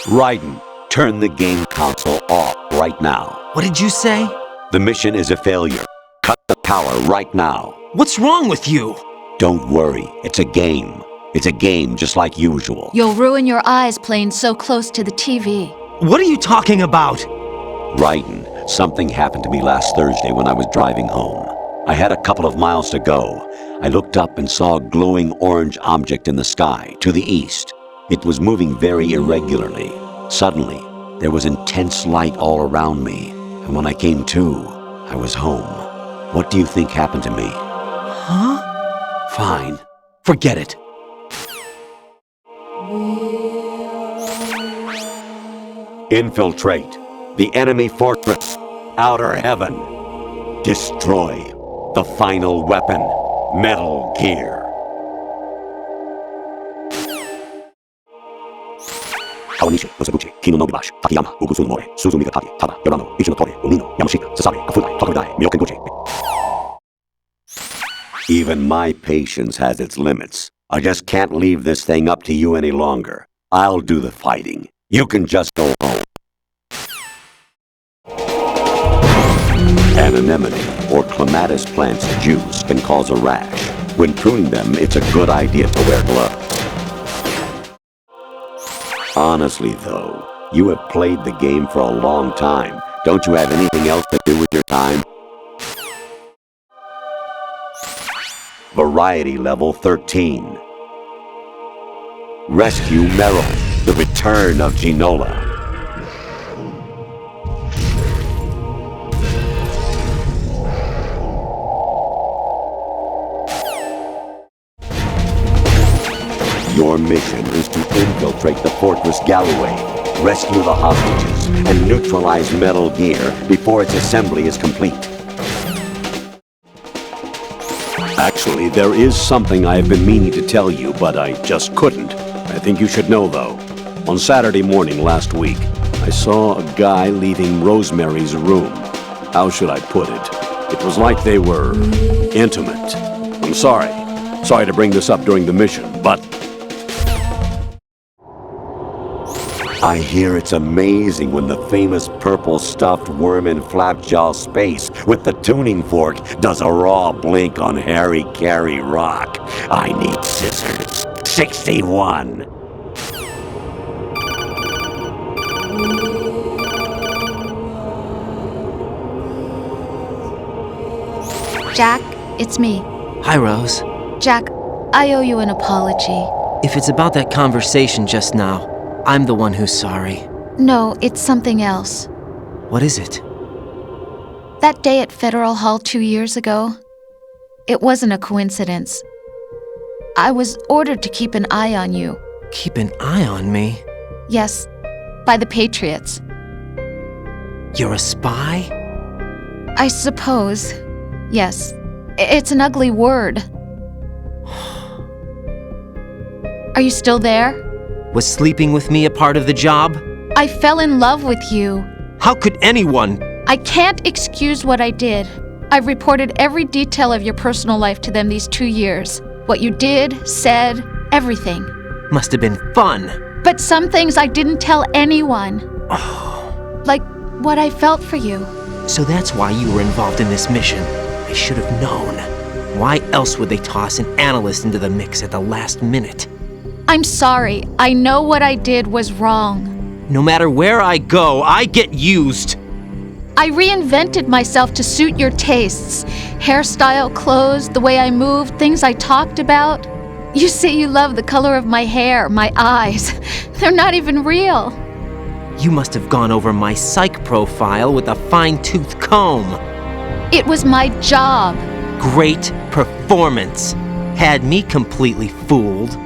Raiden, turn the game console off right now. What did you say? The mission is a failure. Cut the power right now. What's wrong with you? Don't worry, it's a game. It's a game just like usual. You'll ruin your eyes playing so close to the TV. What are you talking about? Raiden, something happened to me last Thursday when I was driving home. I had a couple of miles to go. I looked up and saw a glowing orange object in the sky, to the east. It was moving very irregularly. Suddenly, there was intense light all around me, and when I came to, I was home. What do you think happened to me? Huh? Fine. Forget it. Infiltrate the enemy fortress, Outer Heaven. Destroy the final weapon, Metal Gear. 川西、ロセブチ、キノノビバシ、タキヤマ、ウグスモレ、スズミガタリ、タダ、ヨラノ、イチノトレ、ウニノ、ヤムシカ、ササレ、カフダイ、タクダイ、ミヨケンゴジ。Even my patience has its limits. I just can't leave this thing up to you any longer. I'll do the fighting. You can just go home. An anemone, or clematis plant's juice, can cause a rash. When pruning them, it's a good idea to wear gloves. Honestly, though, you have played the game for a long time. Don't you have anything else to do with your time? Variety level 13. Rescue Meryl, the return of Ginola. Your mission is to infiltrate the Fortress Galloway, rescue the hostages, and neutralize Metal Gear before its assembly is complete. Actually, there is something I have been meaning to tell you, but I just couldn't. I think you should know, though. On Saturday morning last week, I saw a guy leaving Rosemary's room. How should I put it? It was like they were intimate. I'm sorry. Sorry to bring this up during the mission, but I hear it's amazing when the famous purple stuffed worm in Flapjaw Space with the tuning fork does a raw blink on Harry Carey Rock. I need scissors. 61. Jack, it's me. Hi, Rose. Jack, I owe you an apology. If it's about that conversation just now, I'm the one who's sorry. No, it's something else. What is it? That day at Federal Hall 2 years ago, it wasn't a coincidence. I was ordered to keep an eye on you. Keep an eye on me? Yes, by the Patriots. You're a spy? I suppose. Yes. It's an ugly word. Are you still there? Was sleeping with me a part of the job? I fell in love with you. How could anyone? I can't excuse what I did. I've reported every detail of your personal life to them these 2 years. What you did, said, everything. Must have been fun. But some things I didn't tell anyone. Like what I felt for you. So that's why you were involved in this mission. I should have known. Why else would they toss an analyst into the mix at the last minute? I'm sorry. I know what I did was wrong. No matter where I go, I get used. I reinvented myself to suit your tastes. Hairstyle, clothes, the way I moved, things I talked about. You say you love the color of my hair, my eyes. They're not even real. You must have gone over my psych profile with a fine-tooth comb. It was my job. Great performance. Had me completely fooled.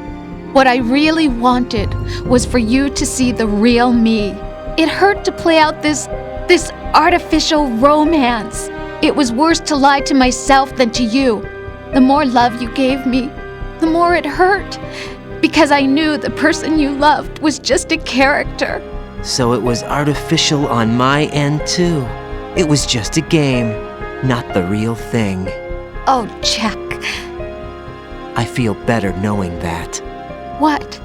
What I really wanted was for you to see the real me. It hurt to play out this artificial romance. It was worse to lie to myself than to you. The more love you gave me, the more it hurt. Because I knew the person you loved was just a character. So it was artificial on my end too. It was just a game, not the real thing. Oh, Jack. I feel better knowing that. What?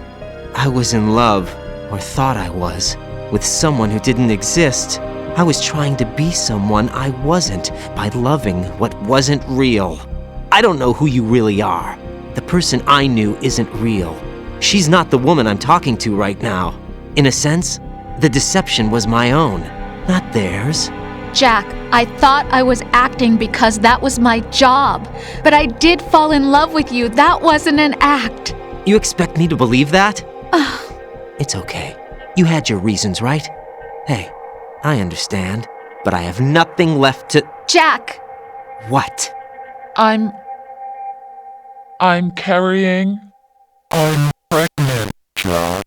I was in love or thought I was, with someone who didn't exist. I was trying to be someone I wasn't by loving what wasn't real. I don't know who you really are. The person I knew isn't real. She's not the woman I'm talking to right now. In a sense, the deception was my own, not theirs. Jack, I thought I was acting because that was my job. But I did fall in love with you. That wasn't an act. You expect me to believe that? It's okay. You had your reasons, right? Hey, I understand, but I have nothing left to... Jack! What? I'm carrying. I'm pregnant, Jack.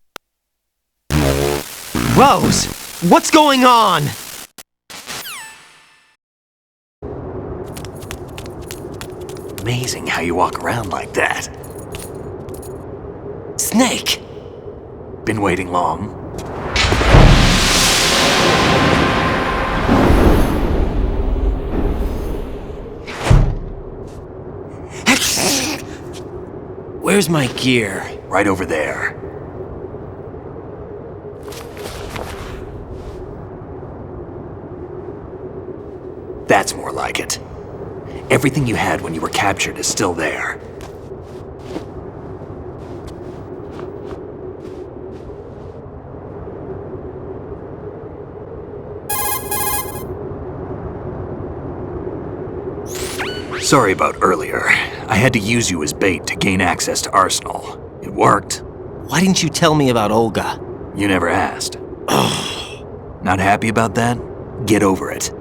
Rose! What's going on? Amazing how you walk around like that. Snake! Been waiting long? Where's my gear? Right over there. That's more like it. Everything you had when you were captured is still there. Sorry about earlier. I had to use you as bait to gain access to Arsenal. It worked. Why didn't you tell me about Olga? You never asked. Not happy about that? Get over it.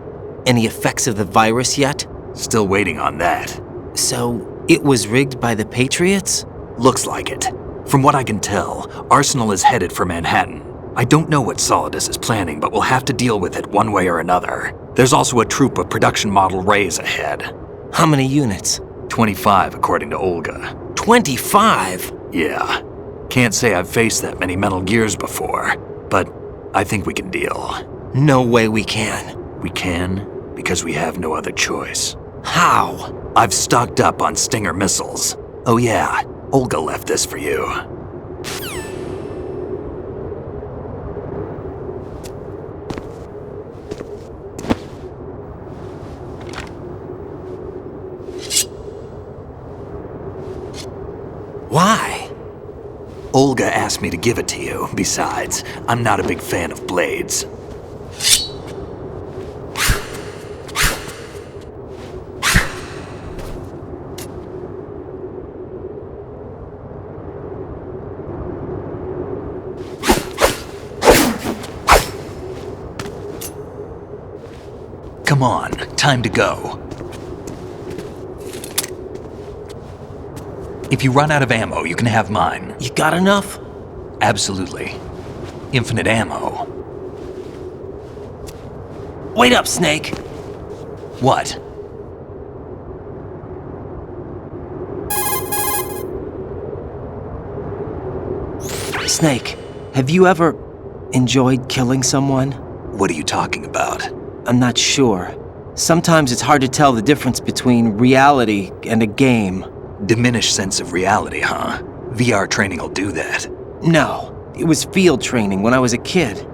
Any effects of the virus yet? Still waiting on that. So, it was rigged by the Patriots? Looks like it. From what I can tell, Arsenal is headed for Manhattan. I don't know what Solidus is planning, but we'll have to deal with it one way or another. There's also a troop of production model Rays ahead. How many units? 25, according to Olga. 25? Yeah. Can't say I've faced that many Metal Gears before, but I think we can deal. No way we can. We can, because we have no other choice. How? I've stocked up on Stinger missiles. Oh yeah, Olga left this for you. Why? Olga asked me to give it to you. Besides, I'm not a big fan of blades. Come on, time to go. If you run out of ammo, you can have mine. You got enough? Absolutely. Infinite ammo. Wait up, Snake. What? Snake, have you ever enjoyed killing someone? What are you talking about? I'm not sure. Sometimes it's hard to tell the difference between reality and a game. Diminished sense of reality, huh? VR training will do that. No, it was field training when I was a kid.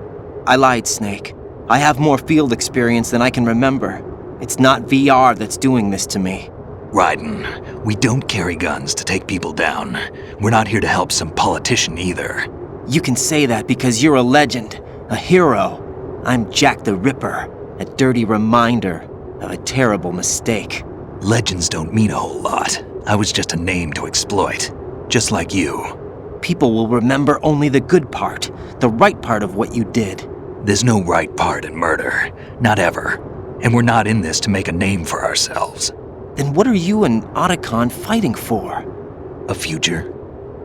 I lied, Snake. I have more field experience than I can remember. It's not VR that's doing this to me. Raiden, we don't carry guns to take people down. We're not here to help some politician either. You can say that because you're a legend, a hero. I'm Jack the Ripper, a dirty reminder of a terrible mistake. Legends don't mean a whole lot. I was just a name to exploit, just like you. People will remember only the good part, the right part of what you did. There's no right part in murder, not ever. And we're not in this to make a name for ourselves. Then what are you and Otacon fighting for? A future?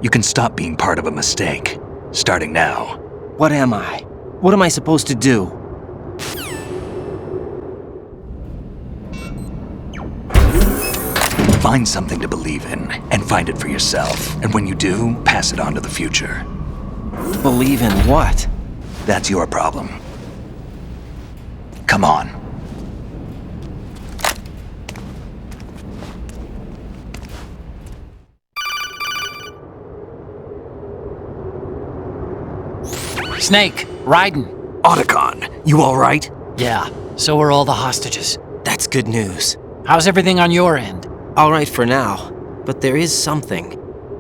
You can stop being part of a mistake, starting now. What am I? What am I supposed to do? Find something to believe in, and find it for yourself. And when you do, pass it on to the future. Believe in what? That's your problem. Come on. Snake, Raiden. Otacon, you alright? Yeah, so are all the hostages. That's good news. How's everything on your end? All right for now, but there is something.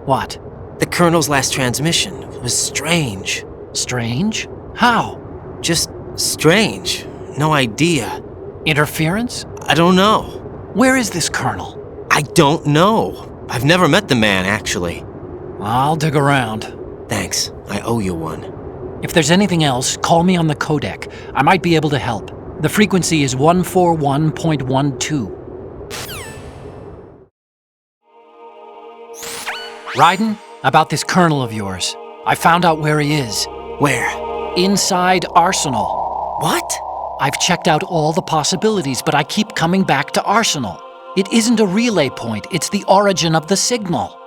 What? The Colonel's last transmission was strange. Strange? How? Just strange. No idea. Interference? I don't know. Where is this Colonel? I don't know. I've never met the man, actually. I'll dig around. Thanks. I owe you one. If there's anything else, call me on the codec. I might be able to help. The frequency is 141.12. Raiden, about this Colonel of yours. I found out where he is. Where? Inside Arsenal. What? I've checked out all the possibilities, but I keep coming back to Arsenal. It isn't a relay point, it's the origin of the signal.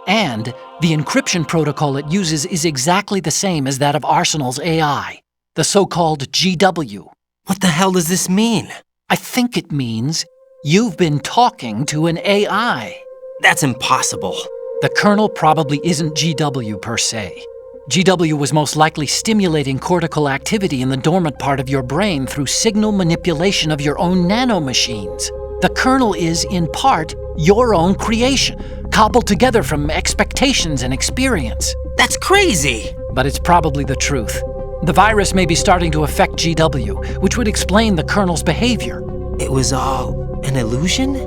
And the encryption protocol it uses is exactly the same as that of Arsenal's AI, the so-called GW. What the hell does this mean? I think it means you've been talking to an AI. That's impossible. The Colonel probably isn't GW per se. GW was most likely stimulating cortical activity in the dormant part of your brain through signal manipulation of your own nanomachines. The Colonel is, in part, your own creation, cobbled together from expectations and experience. That's crazy! But it's probably the truth. The virus may be starting to affect GW, which would explain the Colonel's behavior. It was all an illusion?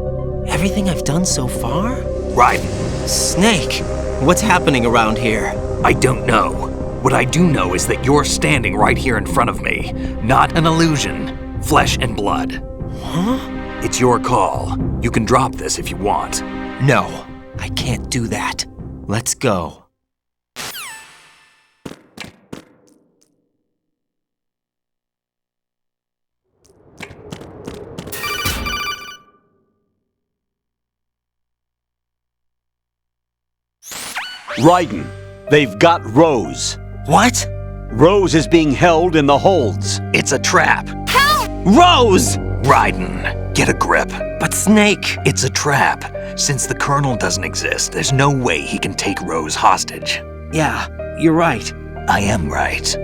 Everything I've done so far? Raiden, Snake, what's happening around here? I don't know. What I do know is that you're standing right here in front of me. Not an illusion. Flesh and blood. Huh? It's your call. You can drop this if you want. No, I can't do that. Let's go. Raiden, they've got Rose. What? Rose is being held in the holds. It's a trap. Rose! Raiden, get a grip. But Snake... It's a trap. Since the Colonel doesn't exist, there's no way he can take Rose hostage. Yeah, you're right. I am right.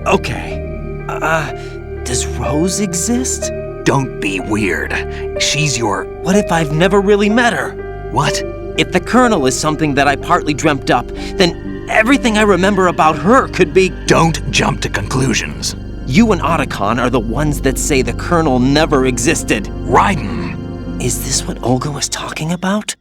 Okay. Does Rose exist? Don't be weird. She's your... What if I've never really met her? What? If the Colonel is something that I partly dreamt up, then everything I remember about her could be... Don't jump to conclusions. You and Otacon are the ones that say the Colonel never existed. Raiden! Is this what Olga was talking about?